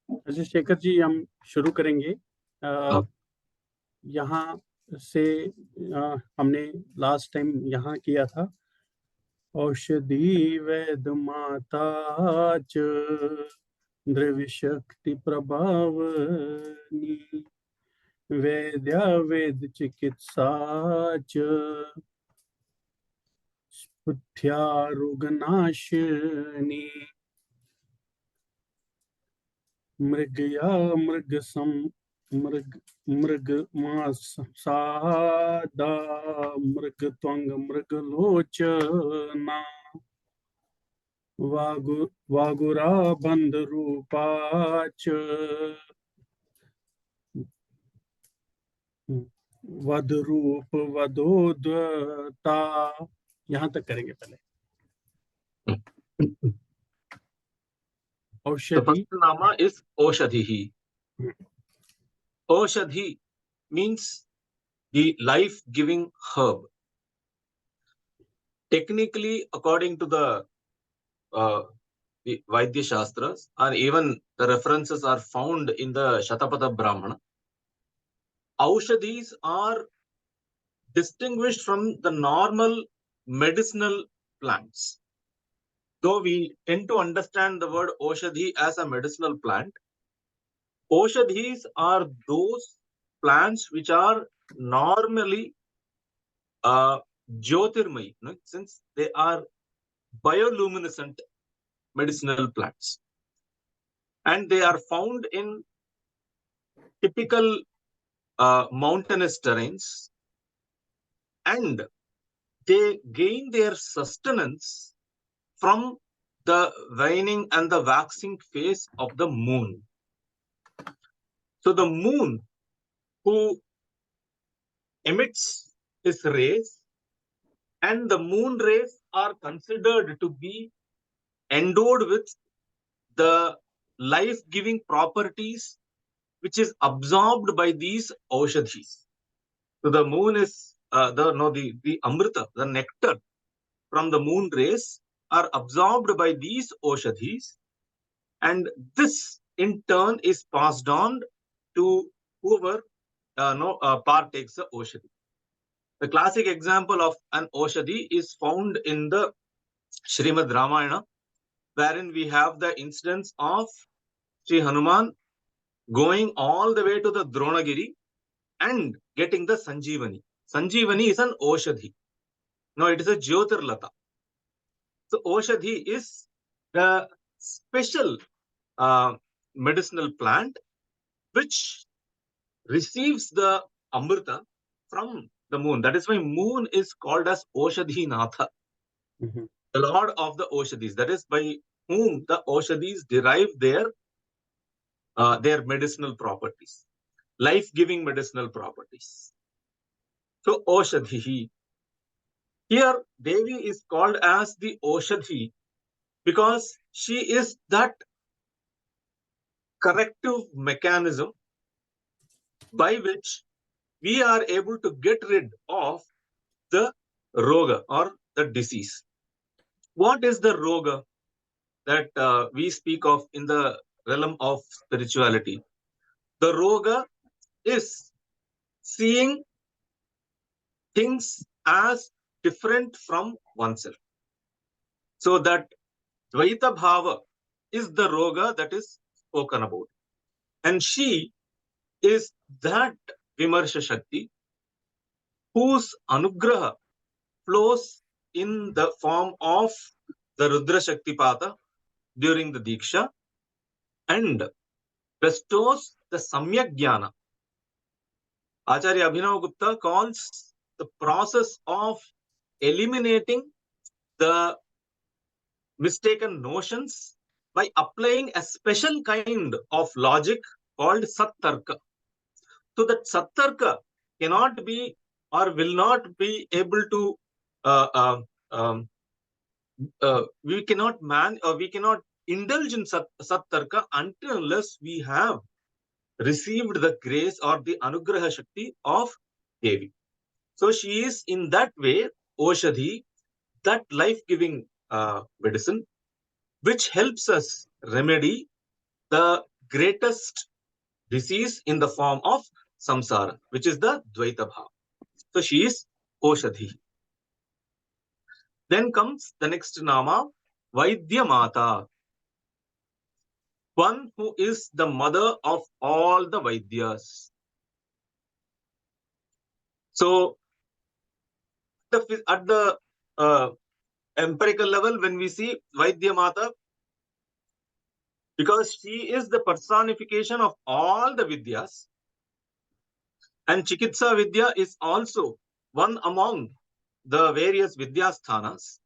अच्छा शेखर जी, हम शुरू करेंगे। हाँ। यहाँ से हमने लास्ट टाइम यहाँ किया था। औषधि वेद माता च द्रव्य शक्ति प्रभावनी वैद्या वेद चिकित्सा च स्फुत्या रोगनाशिनी मृगया मृग मृगमासादा मृगत्वंग मृगलोचना वागुरा बंध रूपा च वध रूप वधोद्वता। यहाँ तक करेंगे पहले। The औषधि। first nama is Oshadhihi. Oshadhi means the life-giving herb. Technically, according to the Vaidya Shastras, and even the references are found in the Shatapada Brahmana, Aushadhis are distinguished from the normal medicinal plants. Though we tend to understand the word Oshadhi as a medicinal plant, Oshadhis are those plants which are normally Jyotirmai, since they are bioluminescent medicinal plants. And they are found in typical mountainous terrains, and they gain their sustenance from the waning and the waxing phase of the moon. So the moon, who emits its rays, and the moon rays are considered to be endowed with the life-giving properties which is absorbed by these Aushadhis. So the moon is the Amrita, the nectar from the moon rays are absorbed by these Aushadhis, and this in turn is passed on to whoever partakes the Aushadhi. The classic example of an Aushadhi is found in the Srimad Ramayana, wherein we have the incidents of Sri Hanuman going all the way to the Dronagiri and getting the Sanjeevani. Sanjeevani is an Oshadhi. No, it is a Jyotirlata. So Oshadhi is the special medicinal plant which receives the Amrita from the moon. That is why moon is called as Oshadhi Natha, the lord of the Oshadhis. That is by whom the Oshadhis derive their medicinal properties, life-giving medicinal properties. So Oshadhihi. Here Devi is called as the Oshadhi because she is that corrective mechanism by which we are able to get rid of the roga or the disease. What is the roga that we speak of in the realm of spirituality? The roga is seeing things as different from oneself. So that Dvaita Bhava is the roga that is spoken about. And she is that Vimarsha Shakti whose Anugraha flows in the form of the Rudra Shaktipata during the Diksha and bestows the Samyak Jnana. Acharya Abhinav Gupta calls the process of eliminating the mistaken notions by applying a special kind of logic called Sattarka. So that Sattarka cannot be or will not be able to we cannot indulge in Sattarka until unless we have received the grace or the Anugraha Shakti of Devi. So she is in that way Oshadhi, that life-giving medicine, which helps us remedy the greatest disease in the form of samsara, which is the Dvaita Bhava. So she is Oshadhi. Then comes the next Nama, Vaidya Mata, one who is the mother of all the Vaidyas. So at the empirical level, when we see Vaidya Mata, because she is the personification of all the Vidyas, and Chikitsa Vidya is also one among the various Vidyasthanas.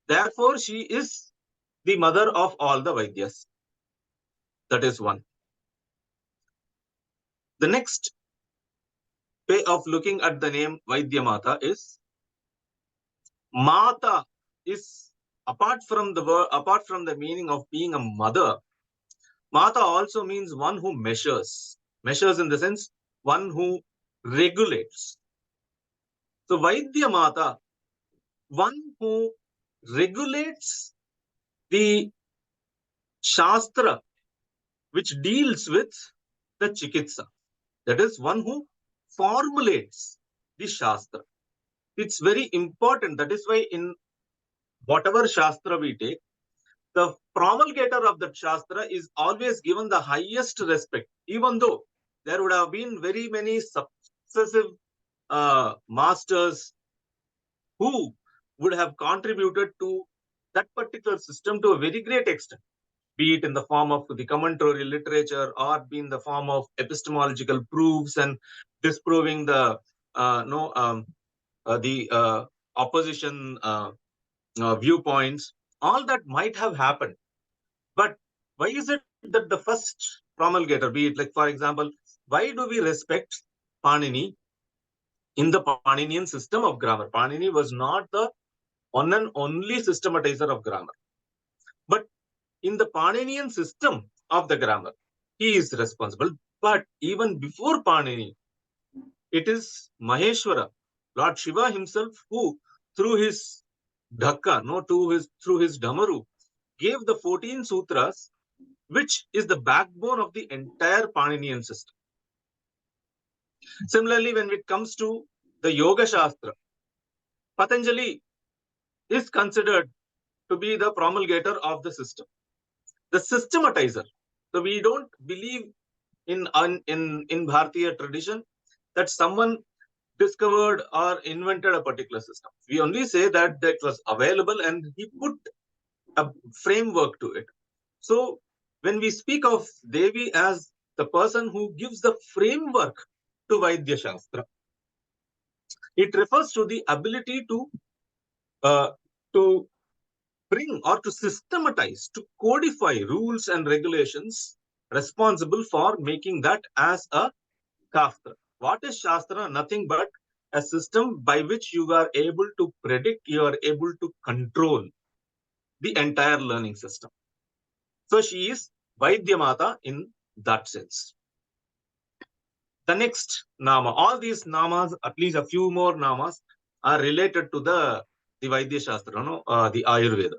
Therefore, she is the mother of all the Vaidyas. That is one. The next way of looking at the name Vaidya Mata is Mata is apart from the meaning of being a mother. Mata also means one who measures. Measures in the sense one who regulates. So Vaidya Mata, one who regulates the Shastra which deals with the Chikitsa. That is one who formulates the Shastra. It's very important. That is why in whatever Shastra we take, the promulgator of that Shastra is always given the highest respect, even though there would have been very many successive masters who would have contributed to that particular system to a very great extent, be it in the form of the commentary literature or be in the form of epistemological proofs and disproving the opposition viewpoints. All that might have happened. But why is it that the first promulgator, be it like, for example, why do we respect Panini in the Paninian system of grammar? Panini was not the one and only systematizer of grammar. But in the Paninian system of the grammar, he is responsible. But even before Panini, it is Maheshwara, Lord Shiva himself, who through his dhakka, through his damaru, gave the 14 sutras, which is the backbone of the entire Paninian system. Similarly, when it comes to the Yoga Shastra, Patanjali is considered to be the promulgator of the system, the systematizer. So we don't believe in Bharatiya tradition that someone discovered or invented a particular system. We only say that that was available and he put a framework to it. So when we speak of Devi as the person who gives the framework to Vaidya Shastra, it refers to the ability to bring or to systematize, to codify rules and regulations responsible for making that as a Shastra. What is Shastra? Nothing but a system by which you are able to predict, you are able to control the entire learning system. So she is Vaidya Mata in that sense. The next Nama, all these Namas, at least a few more Namas, are related to the Vaidya Shastra, the Ayurveda.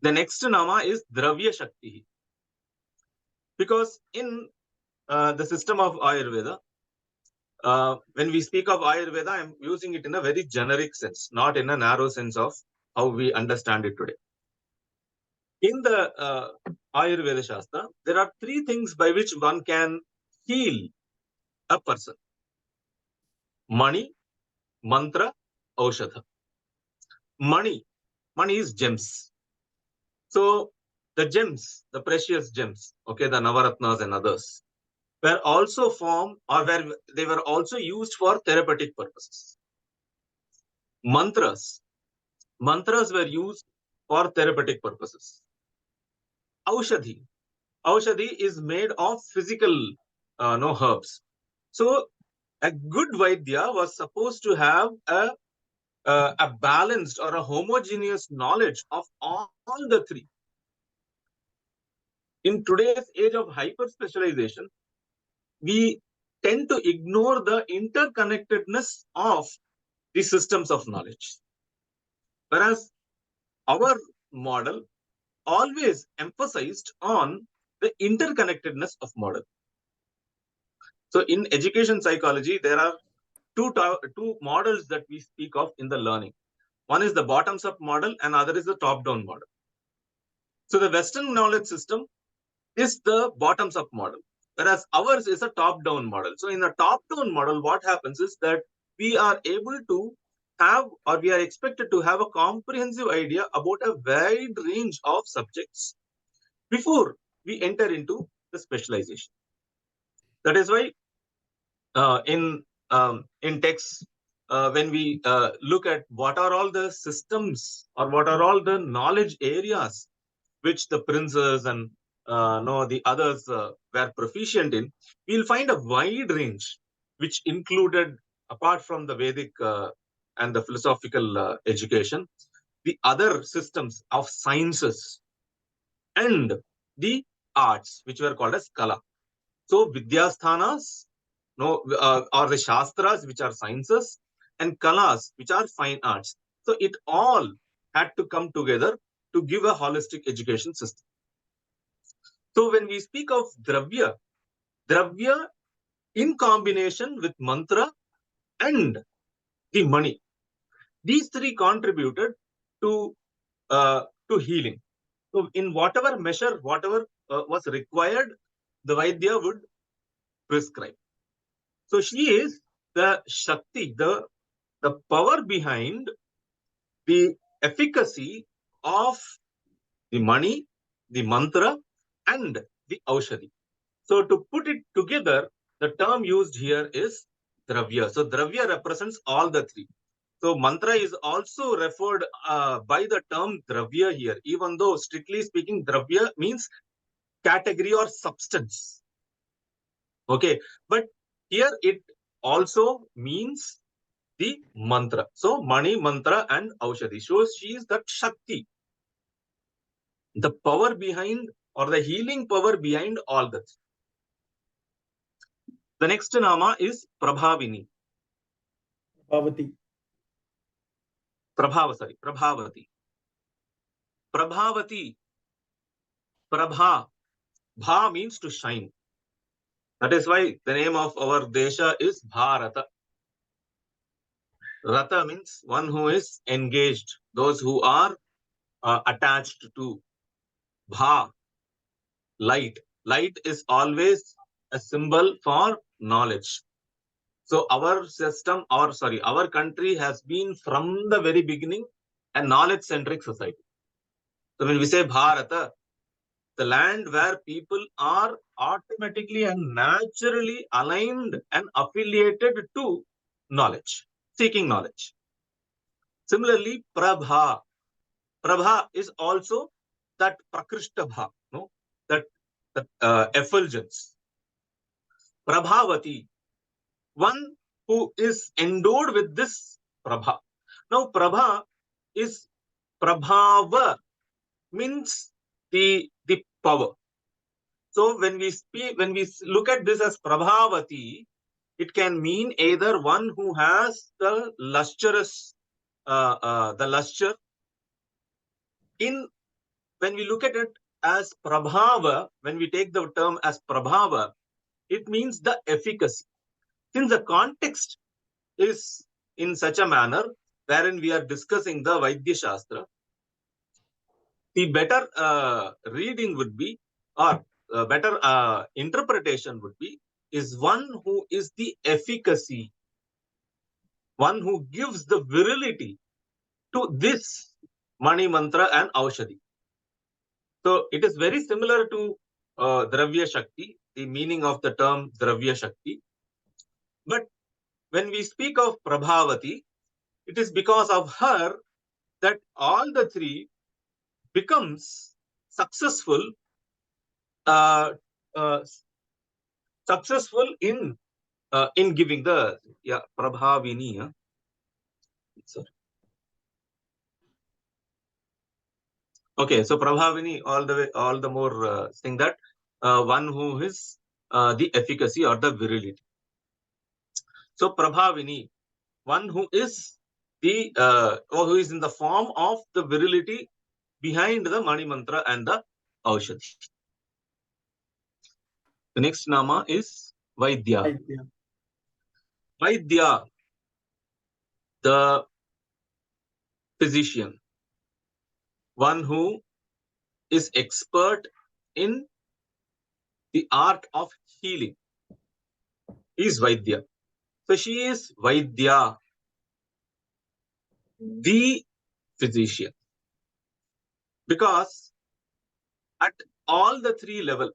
The next Nama is Dravya Shakti. Because in the system of Ayurveda, when we speak of Ayurveda, I'm using it in a very generic sense, not in a narrow sense of how we understand it today. In the Ayurveda Shastra, there are three things by which one can heal a person: Mani, Mantra, Aushadha. Money is gems. So the gems, the precious gems, okay, the Navaratnas and others, were also formed, or they were also used for therapeutic purposes. Mantras were used for therapeutic purposes. Aushadhi is made of physical herbs. So a good Vaidya was supposed to have a balanced or a homogeneous knowledge of all the three. In today's age of hyper specialization, we tend to ignore the interconnectedness of the systems of knowledge. Whereas our model always emphasized on the interconnectedness of model. So in education psychology, there are two models that we speak of in the learning. One is the bottoms-up model and other is the top-down model. So the Western knowledge system is the bottoms-up model, whereas ours is a top-down model. So in the top-down model, what happens is that we are able to have, or we are expected to have, a comprehensive idea about a wide range of subjects before we enter into the specialization. That is why in texts, when we look at what are all the systems or what are all the knowledge areas which the princes and the others were proficient in, we'll find a wide range which included, apart from the Vedic and the philosophical education, the other systems of sciences and the arts, which were called as Kala. So Vidyasthanas, or the Shastras, which are sciences, and Kalas, which are fine arts. So it all had to come together to give a holistic education system. So when we speak of Dravya in combination with mantra and the money, these three contributed to healing. So in whatever measure, whatever was required, the Vaidya would prescribe. So she is the Shakti, the power behind the efficacy of the money, the mantra, and the aushadhi. So to put it together, the term used here is Dravya. So Dravya represents all the three. So mantra is also referred by the term Dravya here, even though strictly speaking, Dravya means category or substance. Okay, but here it also means the mantra. So Mani, mantra, and Aushadhi. So she is that Shakti, the power behind, or the healing power behind all that. The next nama is Prabhavini. Prabhavati. Prabhavati. Prabhavati. Prabha. Bha means to shine. That is why the name of our Desha is Bharata. Rata means one who is engaged, those who are attached to. Bha, light. Light is always a symbol for knowledge. So our system, our country has been from the very beginning a knowledge-centric society. So when we say Bharata, the land where people are automatically and naturally aligned and affiliated to knowledge, seeking knowledge. Similarly, Prabha. Prabha is also that Prakrishtha, that effulgence. Prabhavati, one who is endowed with this Prabha. Now, Prabha is Prabhava, means the power. So when we look at this as Prabhavati, it can mean either one who has the lustrous, the lustre. When we look at it as Prabhava, when we take the term as Prabhava, it means the efficacy. Since the context is in such a manner wherein we are discussing the Vaidya Shastra, the better reading would be, or better interpretation would be, is one who is the efficacy, one who gives the virility to this Mani, Mantra, and Aushadhi. So it is very similar to Dravya Shakti, the meaning of the term Dravya Shakti. But when we speak of Prabhavati, it is because of her that all the three becomes successful in giving the Prabhavini. Sorry. Okay, so Prabhavini, all the more saying that one who is the efficacy or the virility. So Prabhavini, one who is who is in the form of the virility behind the Mani Mantra and the Aushadhi. The next nama is Vaidya. Vaidya. Vaidya, the physician, one who is expert in the art of healing, is Vaidya. So she is Vaidya, the physician. Because at all the three levels,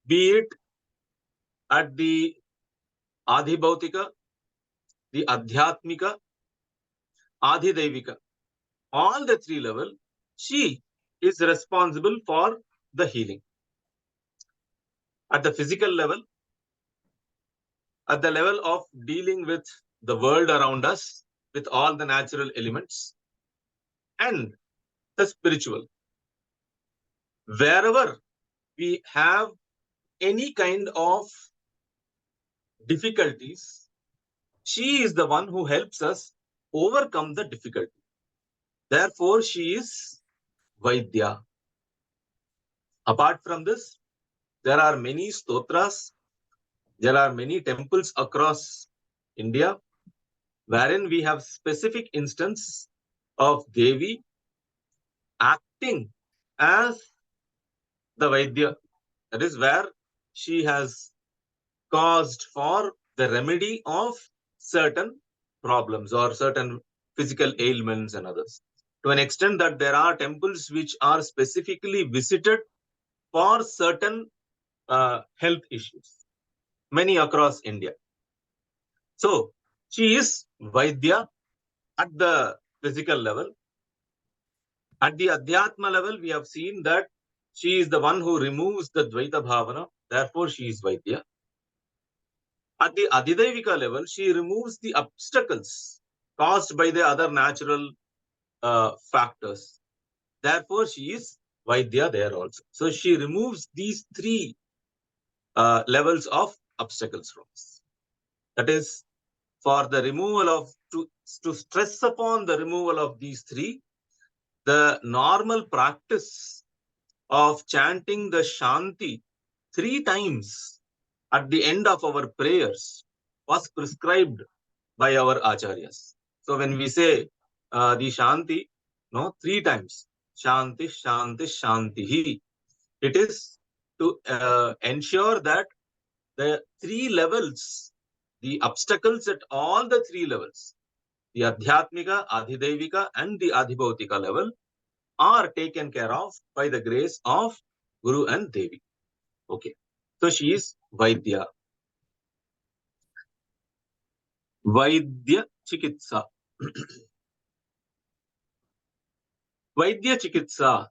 be it at the Adhibhautika, the Adhyatmika, Adhidevika, all the three levels, she is responsible for the healing. At the physical level, at the level of dealing with the world around us, with all the natural elements, and the spiritual. Wherever we have any kind of difficulties, she is the one who helps us overcome the difficulty. Therefore, she is Vaidya. Apart from this, there are many stotras, there are many temples across India, wherein we have specific instance of Devi acting as the Vaidya. That is where she has caused for the remedy of certain problems or certain physical ailments and others. To an extent that there are temples which are specifically visited for certain health issues, many across India. So she is Vaidya at the physical level. At the Adhyatma level, we have seen that she is the one who removes the Dvaita Bhavana. Therefore, she is Vaidya. At the Adhidevika level, she removes the obstacles caused by the other natural factors. Therefore, she is Vaidya there also. So she removes these three levels of obstacles from us. That is, for the removal of, to stress upon the removal of these three, the normal practice of chanting the Shanti 3 times at the end of our prayers was prescribed by our acharyas. So when we say the Shanti, 3 times, Shanti, Shanti, Shanti, it is to ensure that the 3 levels, the obstacles at all the 3 levels, the Adhyatmika, Adhidevika, and the Adhibhautika level, are taken care of by the grace of Guru and Devi. Okay. So she is Vaidya. Vaidya Chikitsa. Vaidya Chikitsa.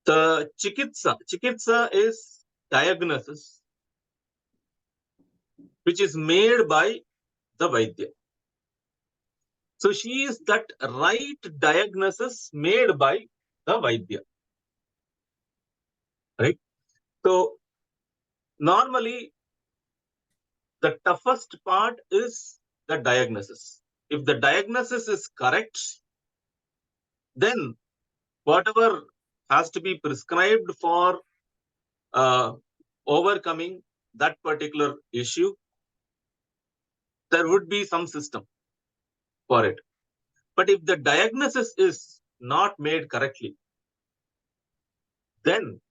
The Chikitsa is diagnosis which is made by the Vaidya. So she is that right diagnosis made by the Vaidya. Right? So normally the toughest part is the diagnosis. If the diagnosis is correct, then whatever has to be prescribed for overcoming that particular issue, there would be some system for it. But if the diagnosis is not made correctly, then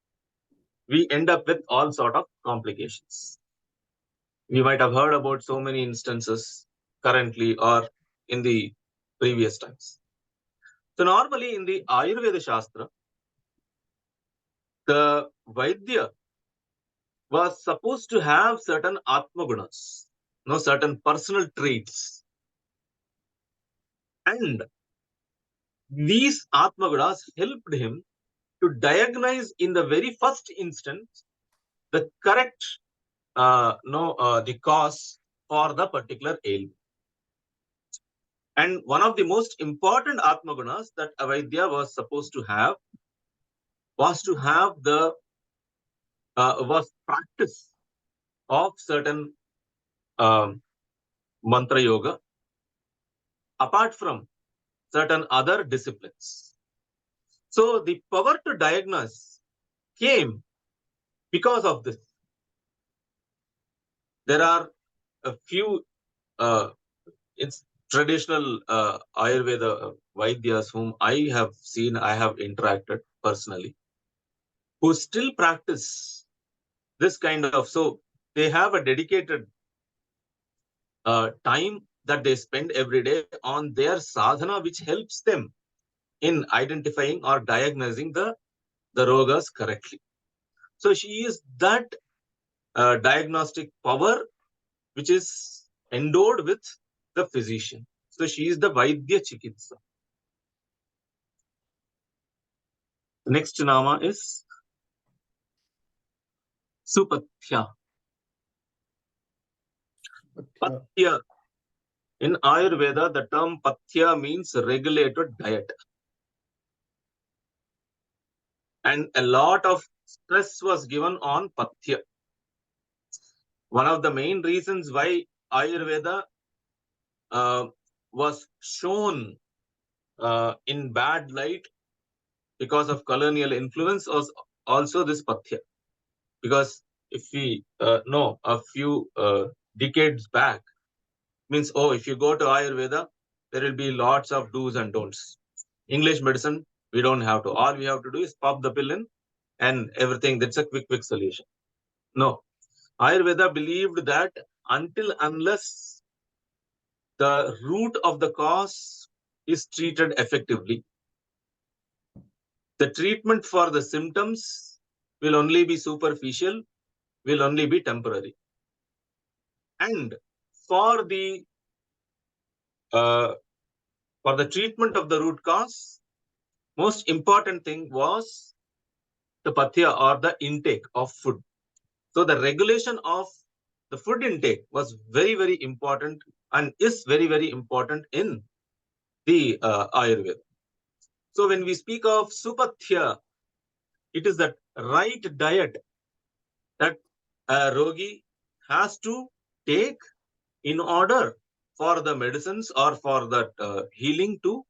we end up with all sort of complications. We might have heard about so many instances currently or in the previous times. So normally in the Ayurveda Shastra, the Vaidya was supposed to have certain Atma Gunas, certain personal traits. And these Atma Gunas helped him to diagnose in the very first instance the correct the cause for the particular ailment. And one of the most important Atma Gunas that a Vaidya was supposed to have was the practice of certain mantra yoga apart from certain other disciplines. So the power to diagnose came because of this. There are a few it's traditional Ayurveda Vaidyas whom I have seen, I have interacted personally, who still practice this kind of, so they have a dedicated time that they spend every day on their sadhana, which helps them in identifying or diagnosing the rogas correctly. So she is that diagnostic power which is endowed with the physician. So she is the Vaidya Chikitsa. Next nama is Supathya. Pathya. In Ayurveda, the term Pathya means regulated diet. And a lot of stress was given on Pathya. One of the main reasons why Ayurveda was shown in bad light because of colonial influence was also this Pathya. Because if we know a few decades back, means, oh, if you go to Ayurveda, there will be lots of do's and don'ts. English medicine, we don't have to. All we have to do is pop the pill in and everything. That's a quick solution. No. Ayurveda believed that unless the root of the cause is treated effectively, the treatment for the symptoms will only be superficial, will only be temporary. And for the treatment of the root cause, most important thing was the pathya or the intake of food. So the regulation of the food intake was very important and is very important in the Ayurveda. So when we speak of Supathya, it is that right diet that a Rogi has to take in order for the medicines or for that healing to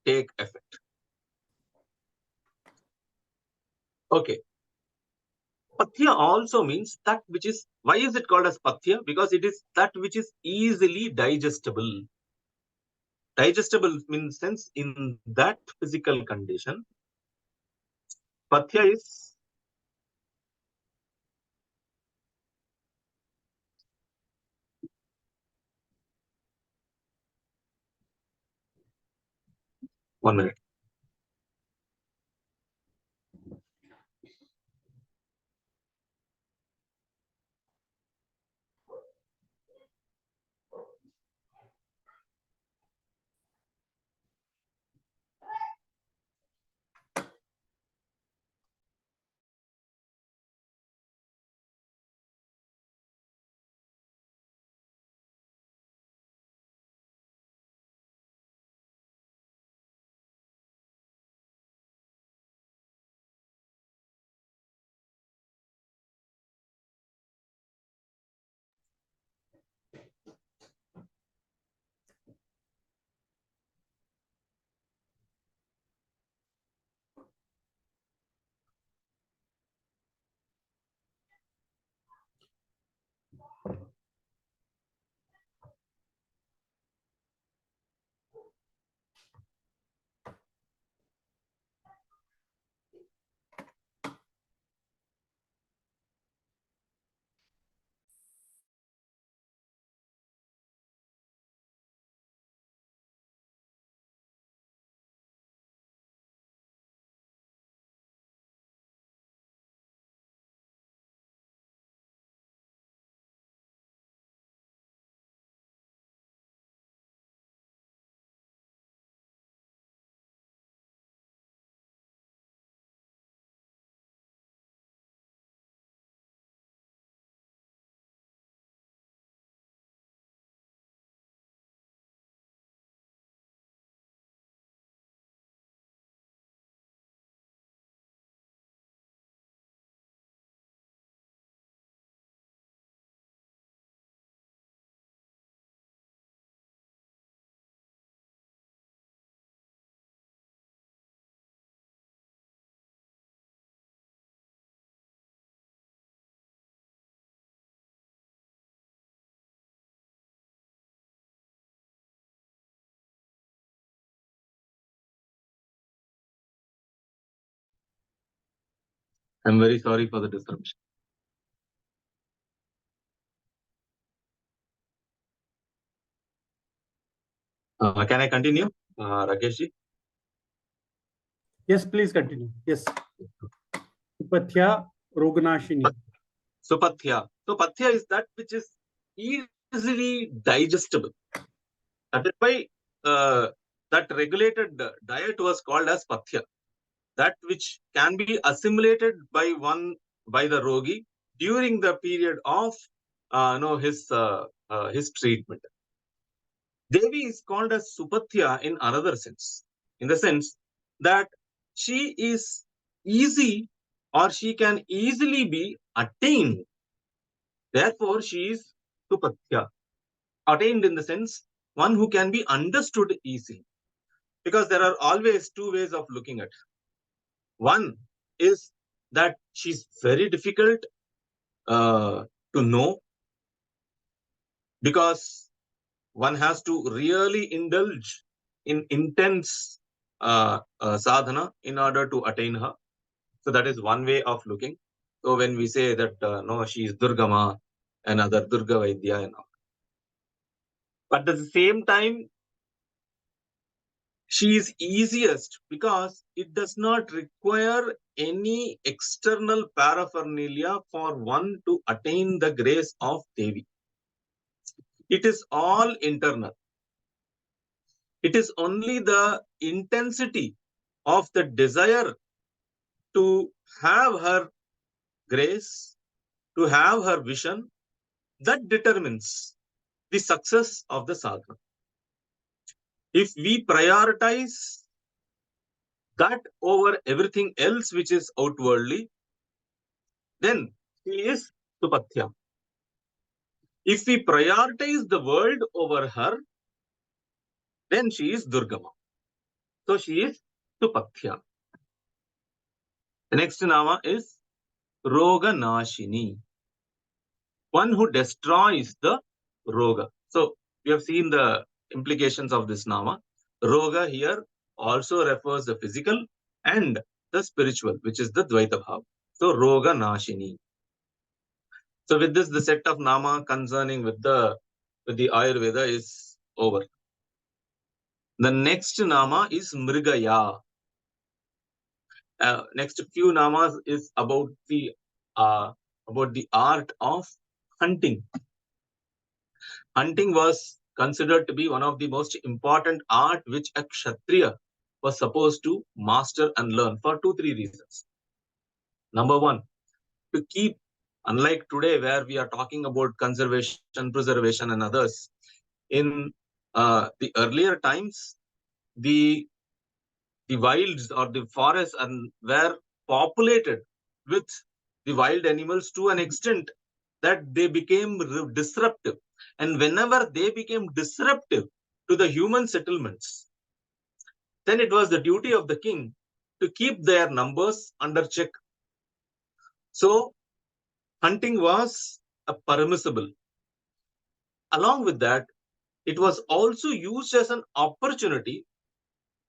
take effect. Okay. Pathya also means that which is, why is it called as Pathya? Because it is that which is easily digestible. Digestible means sense in that physical condition. Pathya is one minute. I'm very sorry for the disruption. Can I continue, Rakeshji? Yes, please continue. Yes. Supathya Roganashini. Supathya. So pathya is that which is easily digestible. That is why that regulated diet was called as pathya. That which can be assimilated by the rogi during the period of his treatment. Devi is called as Supathya in another sense, in the sense that she is easy or she can easily be attained. Therefore, she is Supathya. Attained in the sense one who can be understood easily. Because there are always two ways of looking at her. One is that she's very difficult to know, because one has to really indulge in intense sadhana in order to attain her. So that is one way of looking. So when we say that no, she is Durgama, another Durga Vaidya and all. But at the same time, she is easiest because it does not require any external paraphernalia for one to attain the grace of Devi. It is all internal. It is only the intensity of the desire to have her grace, to have her vision, that determines the success of the sadhana. If we prioritize that over everything else which is outwardly, then she is Supathya. If we prioritize the world over her, then she is Durgama. So she is Supathya. The next nama is Roga Nashini, one who destroys the Roga. So we have seen the implications of this nama. Roga here also refers the physical and the spiritual, which is the Dvaita Bhava. So Roga Nashini. So with this, the set of nama concerning with the Ayurveda is over. The next nama is Mrigaya. Next few namas is about the art of hunting. Hunting was considered to be one of the most important art which a Kshatriya was supposed to master and learn for 2-3 reasons. Number one, to keep, unlike today where we are talking about conservation, preservation and others, in the earlier times, the wilds or the forests were populated with the wild animals to an extent that they became disruptive. And whenever they became disruptive to the human settlements, then it was the duty of the king to keep their numbers under check. So hunting was permissible. Along with that, it was also used as an opportunity,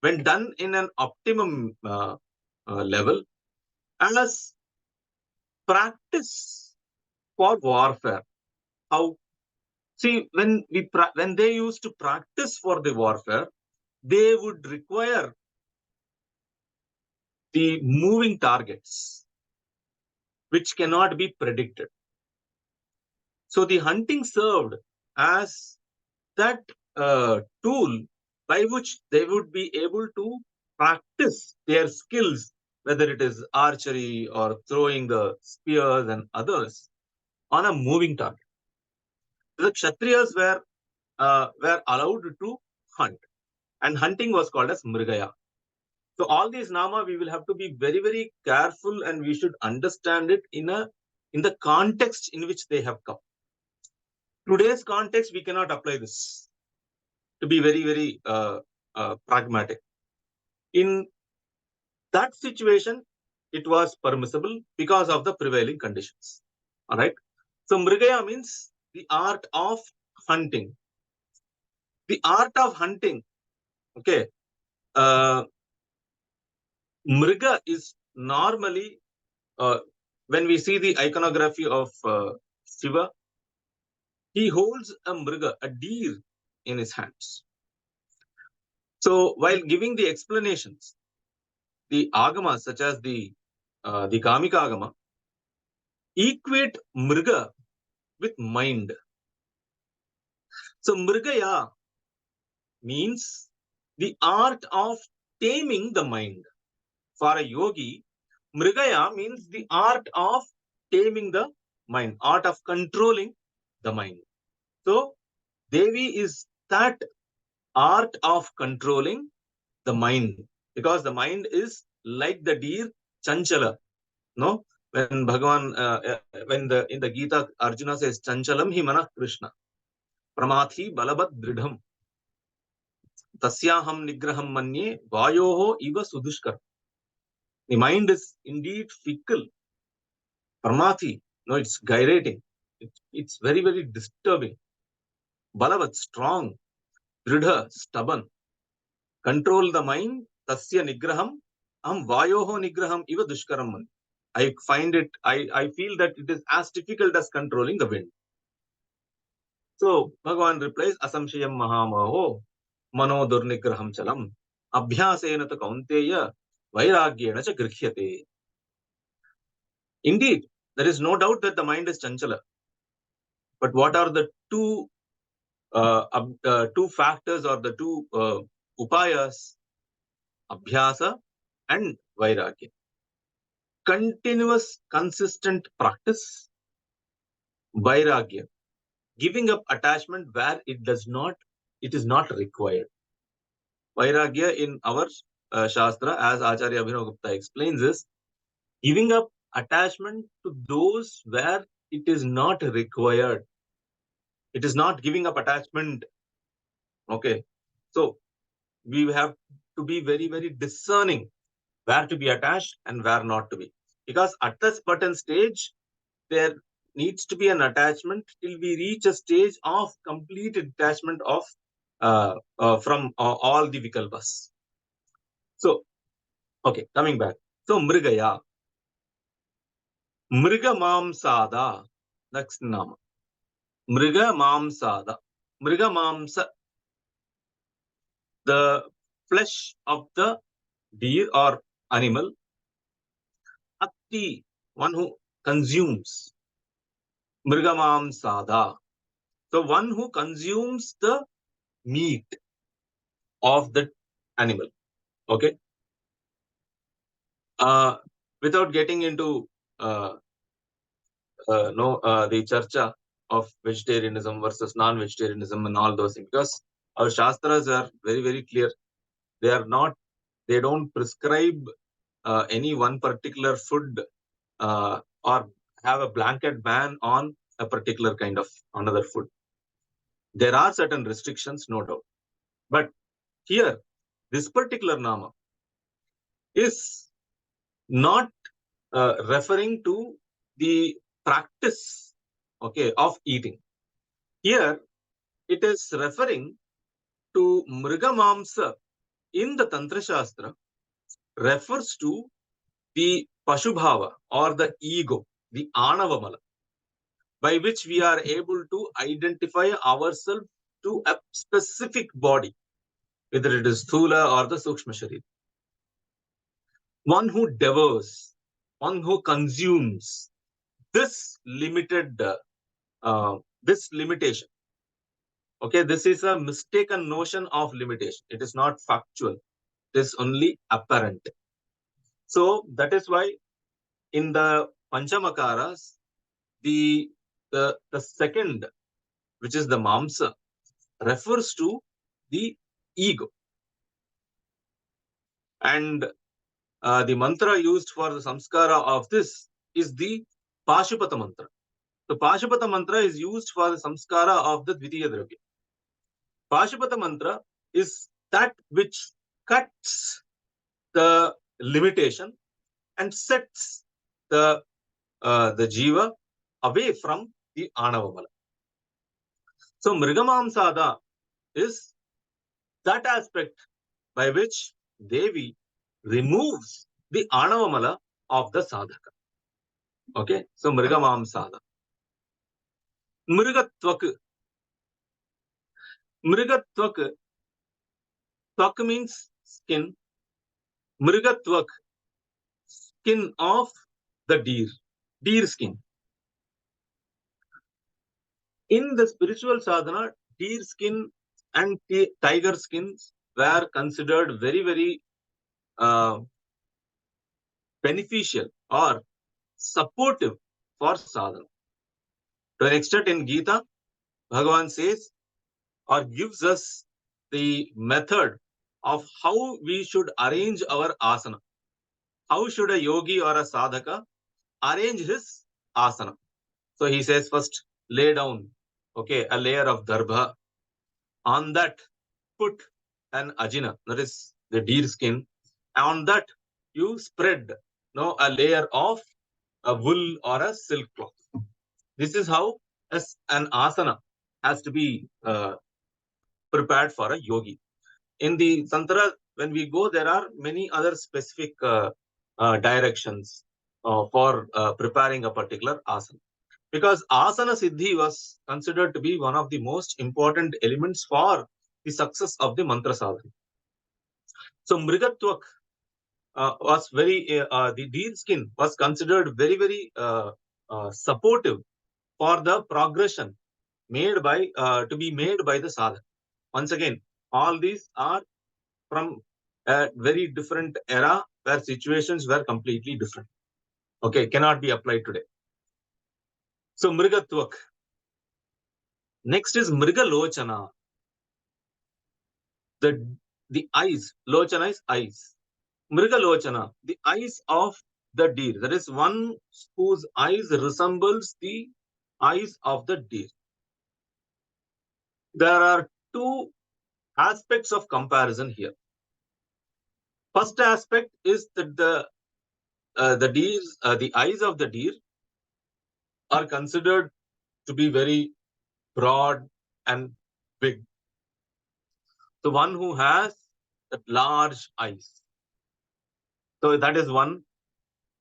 when done in an optimum level, as practice for warfare. How? See, when they used to practice for the warfare, they would require the moving targets, which cannot be predicted. So the hunting served as that tool by which they would be able to practice their skills, whether it is archery or throwing the spears and others, on a moving target. The Kshatriyas were allowed to hunt, and hunting was called as Mrigaya. So all these nama, we will have to be very, very careful, and we should understand it in the context in which they have come. Today's context, we cannot apply this, to be very, very pragmatic. In that situation, it was permissible because of the prevailing conditions. All right. So Mrigaya means the art of hunting. The art of hunting, okay. Mriga is normally when we see the iconography of Shiva, he holds a mriga, a deer, in his hands. So while giving the explanations, the agamas such as the Kamika agama equate mriga with mind. So mrigaya means the art of taming the mind. For a yogi, mrigaya means the art of taming the mind, art of controlling the mind. So Devi is that art of controlling the mind, because the mind is like the deer, chanchala. No, when Bhagavan, when in the Gita, Arjuna says, "Chanchalam hi manah Krishna, pramathi balabad dridham, tasyaham nigraham manye, vayoho iva sudushkar." The mind is indeed fickle, pramathi. No, it's gyrating. It's very, very disturbing. Balavat, strong. Dridha, stubborn. Control the mind. Tasya nigraham. Vayoho nigraham iva dushkaram manye. I find it, I feel that it is as difficult as controlling the wind. So Bhagavan replies, Asamshayam mahamaho mano durnigraham chalam abhyasena ta kaunteya vairagyena cha grikhyate. Indeed, there is no doubt that the mind is chanchala. But what are the two factors or the two upayas? Abhyasa and vairagya. Continuous, consistent practice. Vairagya. Giving up attachment where it is not required. Vairagya in our Shastra, as Acharya Abhinav Gupta explains, is giving up attachment to those where it is not required. It is not giving up attachment. Okay. So we have to be very, very discerning where to be attached and where not to be. Because at a certain stage, there needs to be an attachment till we reach a stage of complete detachment of from all the vikalpas. So, okay, coming back. So, mrigaya. Mriga mamsada. Next nama. Mriga mamsada. Mriga mamsa. The flesh of the deer or animal. Atti. One who consumes. Mriga mamsada. So, one who consumes the meat of the animal. Okay. Without getting into the charcha of vegetarianism versus non-vegetarianism and all those things, because our shastras are very, very clear. They don't prescribe any one particular food or have a blanket ban on a particular kind of another food. There are certain restrictions, no doubt. But here, this particular nama is not referring to the practice, okay, of eating. Here, it is referring to Mrigamamsa in the Tantra Shastra, refers to the Pashubhava or the ego, the Anavamala, by which we are able to identify ourselves to a specific body, whether it is Thula or the Sukshma Sharira. One who devours, one who consumes this limited, this limitation. Okay, this is a mistaken notion of limitation. It is not factual. It is only apparent. So that is why in the Panchamakaras, the second, which is the Mamsa, refers to the ego. And the mantra used for the samskara of this is the Pashupata mantra. The Pashupata mantra is used for the samskara of the Dvitiya Dravya. Pashupata mantra is that which cuts the limitation and sets the jiva away from the Anavamala. So Mrigamamsada is that aspect by which Devi removes the Anavamala of the sadhaka. Okay, so Mrigamamsada. Mrigatvak. Mrigatvak. Tvak means skin. Mrigatvak, skin of the deer. Deer skin. In the spiritual sadhana, deer skin and tiger skins were considered very, very beneficial or supportive for sadhana. To an extent, in Gita, Bhagavan says or gives us the method of how we should arrange our asana. How should a yogi or a sadhaka arrange his asana? So he says, first lay down, okay, a layer of darbha. On that, put an ajina, that is the deer skin. On that, you spread a layer of a wool or a silk cloth. This is how an asana has to be prepared for a yogi. In the Tantra, when we go, there are many other specific directions for preparing a particular asana. Because asana siddhi was considered to be one of the most important elements for the success of the mantra sadhana. So Mrigatvak was very, the deer skin was considered very, very supportive for the progression made by, to be made by the sadhana. Once again, all these are from a very different era where situations were completely different. Okay, cannot be applied today. So Mrigatvak. Next is Mrigalochana. The eyes, Lochana is eyes. Mrigalochana, the eyes of the deer. That is one whose eyes resembles the eyes of the deer. There are two aspects of comparison here. First aspect is that the eyes of the deer are considered to be very broad and big. The one who has that large eyes. So that is one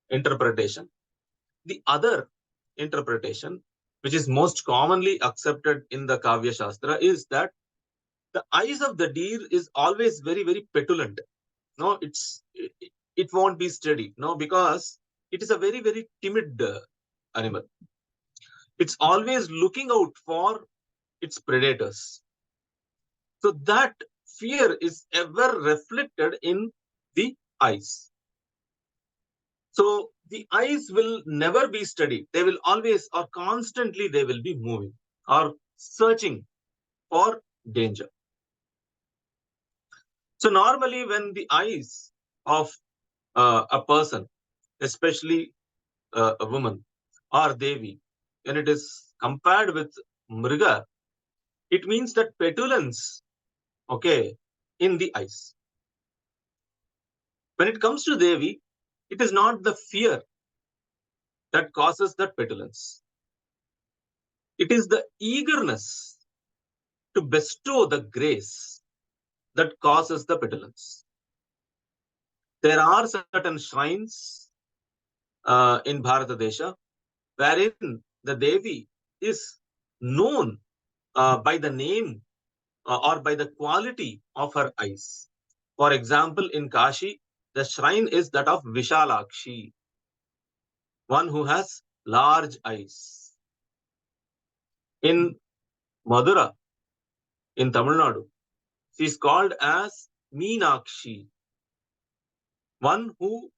interpretation. The other interpretation, which is most commonly accepted in the Kavya Shastra, is that the eyes of the deer is always very, very petulant. No, it won't be steady. No, because it is a very, very timid animal. It's always looking out for its predators. So that fear is ever reflected in the eyes. So the eyes will never be steady. They will always or constantly they will be moving or searching for danger. So normally when the eyes of a person, especially a woman or Devi, when it is compared with Mriga, it means that petulance, okay, in the eyes. When it comes to Devi, it is not the fear that causes that petulance. It is the eagerness to bestow the grace that causes the petulance. There are certain shrines in Bharatadesha wherein the Devi is known by the name or by the quality of her eyes. For example, in Kashi, the shrine is that of Vishalakshi, one who has large eyes. In Madura, in Tamil Nadu, she is called as Meenakshi, one who,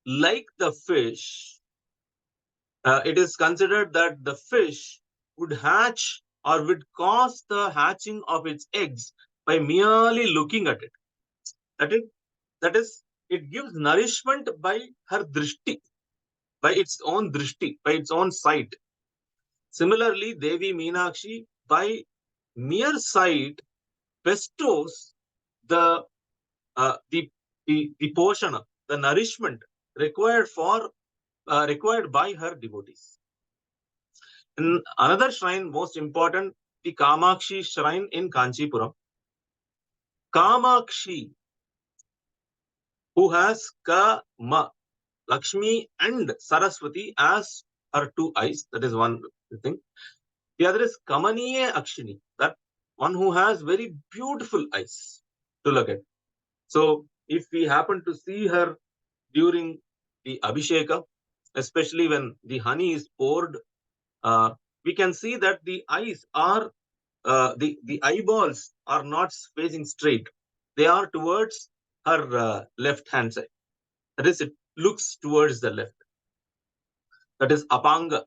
like the fish, it is considered that the fish would hatch or would cause the hatching of its eggs by merely looking at it. That is, it gives nourishment by her drishti, by its own drishti, by its own sight. Similarly, Devi Meenakshi, by mere sight, bestows the poshana, the nourishment required by her devotees. In another shrine, most important, the Kamakshi shrine in Kanchipuram. Kamakshi, who has Ka, Ma, Lakshmi and Saraswati as her two eyes. That is one thing. The other is Kamaniye Akshini, that one who has very beautiful eyes to look at. So if we happen to see her during the Abhisheka, especially when the honey is poured, we can see that the eyes are, the eyeballs are not facing straight. They are towards her left hand side. That is, it looks towards the left. That is Apanga.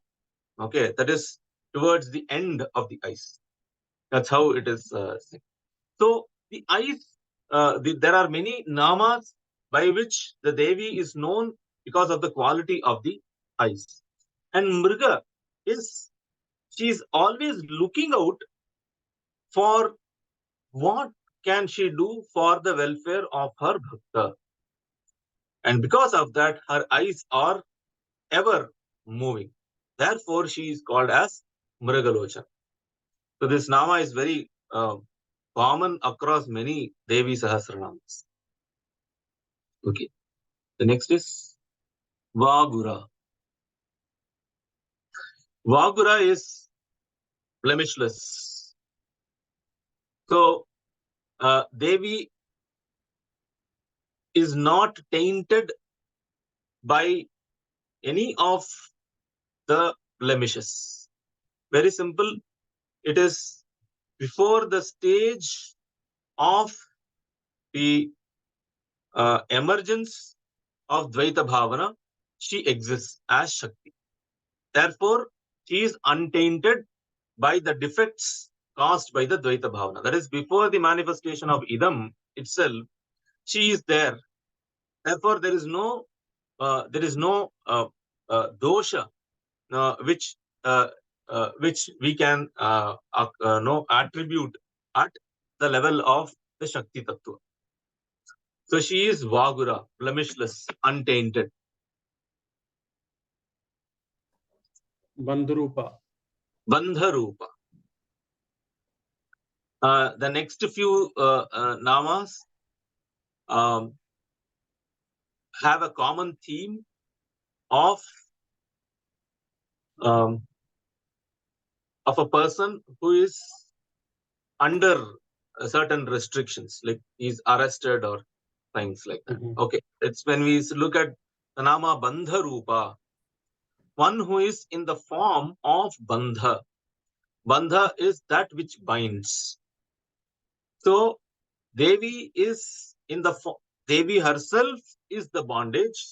Okay, that is towards the end of the eyes. That's how it is. So the eyes, there are many namas by which the Devi is known because of the quality of the eyes. And Mriga is, she is always looking out for what can she do for the welfare of her bhakta. And because of that, her eyes are ever moving. Therefore, she is called as Mrigalochan. So this nama is very common across many Devi Sahasranamas. Okay. The next is Vagura. Vagura is blemishless. So Devi is not tainted by any of the blemishes. Very simple. It is before the stage of the emergence of Dvaita Bhavana, she exists as Shakti. Therefore, she is untainted by the defects caused by the Dvaita Bhavana. That is, before the manifestation of Idam itself, she is there. Therefore, there is no dosha which we can attribute at the level of the Shakti Tattva. So she is Vagura, blemishless, untainted. Bandharupa. Bandharupa. The next few namas have a common theme of a person who is under certain restrictions, like he's arrested or things like that. Okay, it's when we look at the nama Bandharupa, one who is in the form of Bandha. Bandha is that which binds. So Devi is in the Devi herself is the bondage,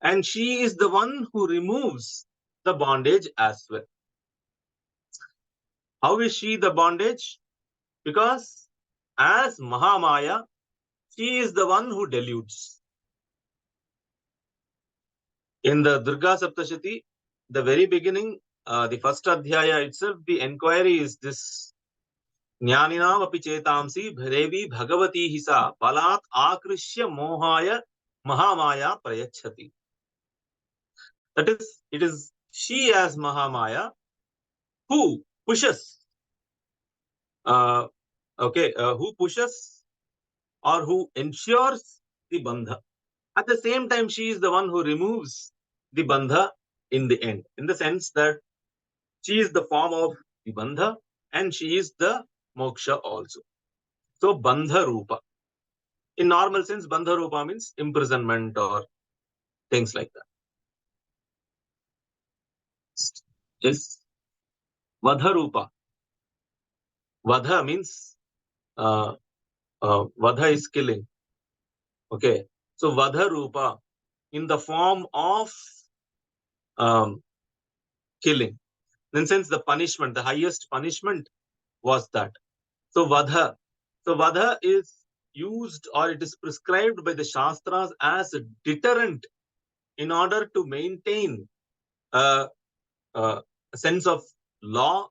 and she is the one who removes the bondage as well. How is she the bondage? Because as Mahamaya, she is the one who deludes. In the Durga Saptashati, the very beginning, the first adhyaya itself, the enquiry is this: Jnaninam api chetamsi bharevi bhagavati hisa balat akrishya mohaya Mahamaya prayachati. That is, it is she as Mahamaya who pushes, who pushes or who ensures the bandha. At the same time, she is the one who removes the bandha in the end, in the sense that she is the form of the bandha and she is the moksha also. So bandha rupa. In normal sense, bandha rupa means imprisonment or things like that. Yes. Vadha rupa. Vadha means Vadha is killing. Okay. So Vadha rupa in the form of killing. In sense, the punishment, the highest punishment was that. So Vadha. So Vadha is used, or it is prescribed by the Shastras as a deterrent in order to maintain a sense of law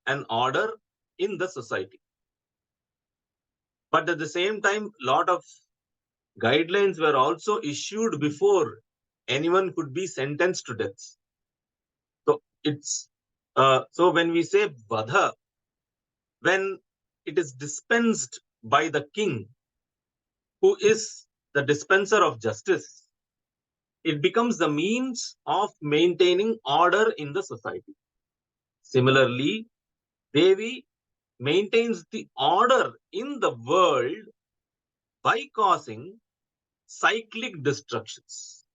and order in the society. But at the same time, lot of guidelines were also issued before anyone could be sentenced to death. So it's so when we say Vadha, when it is dispensed by the king, who is the dispenser of justice, it becomes the means of maintaining order in the society. Similarly, Devi maintains the order in the world by causing cyclic destructions.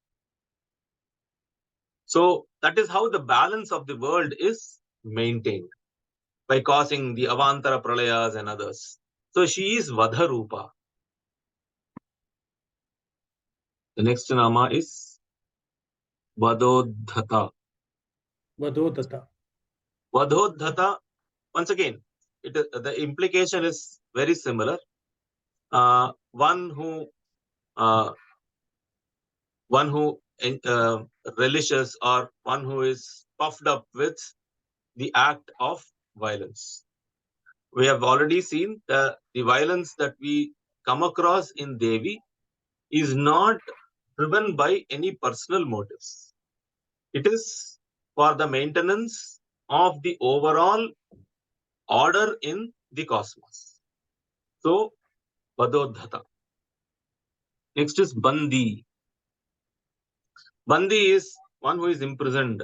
So that is how the balance of the world is maintained, by causing the Avantara Pralayas and others. So she is Vadharupa. The next nama is Vadodhata. Vadodhata. Vadodhata, once again, the implication is very similar. One who relishes, or one who is puffed up with the act of violence. We have already seen the violence that we come across in Devi is not driven by any personal motives. It is for the maintenance of the overall order in the cosmos. So, Vadodhata. Next is Bandi. Bandi is one who is imprisoned.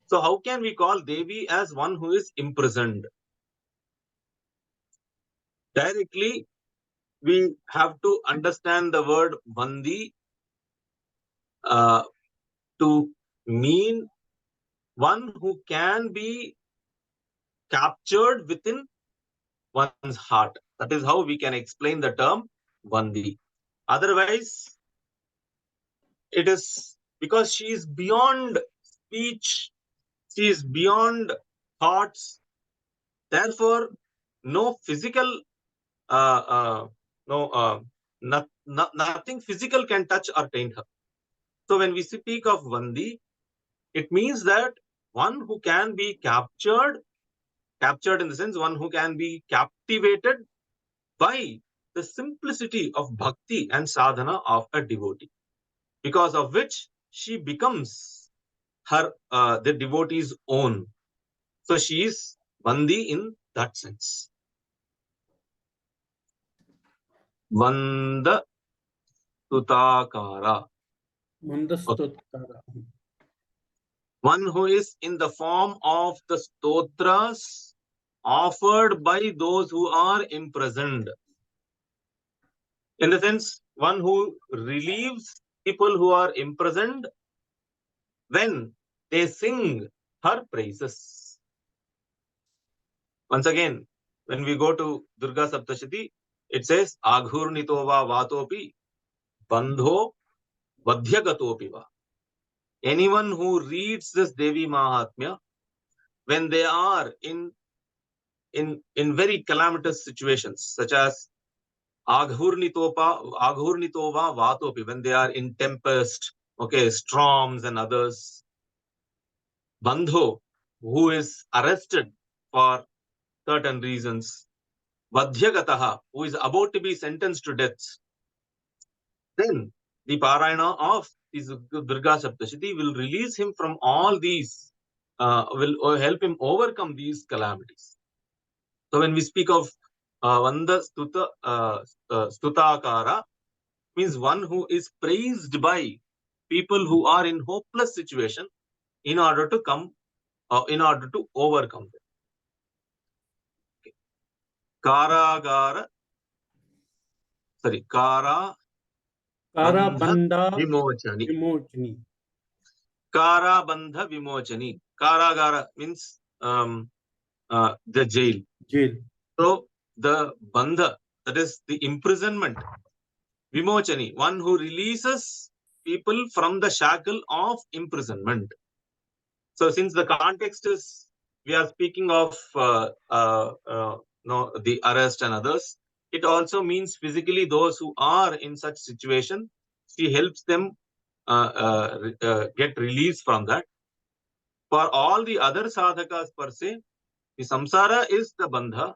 So, how can we call Devi as one who is imprisoned? Directly, we have to understand the word Bandi to mean one who can be captured within one's heart. That is how we can explain the term Bandi. Otherwise, it is because she is beyond speech, she is beyond thoughts. Therefore, no physical, nothing physical can touch or taint her. So when we speak of Bandi, it means that one who can be captured in the sense one who can be captivated by the simplicity of bhakti and sadhana of a devotee, because of which she becomes her the devotee's own. So she is Bandi in that sense. Vanda Tutakara. Mandastotara. One who is in the form of the stotras offered by those who are imprisoned. In the sense, one who relieves people who are imprisoned when they sing her praises. Once again, when we go to Durga Saptashati, it says, Aghurnito va vatopi, bandho vadhyagatopi va. Anyone who reads this Devi Mahatmya, when they are in very calamitous situations, such as Aghurnito va vatopi, when they are in tempest, storms and others. Bandho, who is arrested for certain reasons. Vadhyagataha, who is about to be sentenced to death. Then the Parayana of Durga Saptashati will release him from all these, will help him overcome these calamities. So when we speak of Vanda Stutakara, means one who is praised by people who are in hopeless situation in order to overcome them. Okay. Karabandha Vimochani. Karabandha Vimochani. Karagara means the jail. So the bandha, that is the imprisonment. Vimochani, one who releases people from the shackle of imprisonment. So since the context is, we are speaking of the arrest and others, it also means physically those who are in such situation, she helps them get released from that. For all the other sadhakas per se, the samsara is the bandha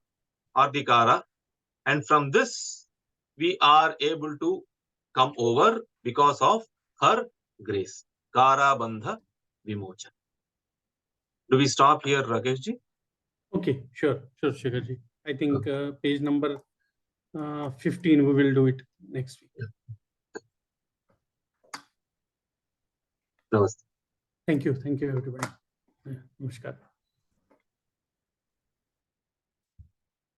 or the kara, and from this we are able to come over because of her grace. Kara bandha vimocha. Do we stop here, Rakeshji? Okay, sure, Shekharji. I think page number 15, we will do it next week. Namaste. Thank you everybody. Namaskar.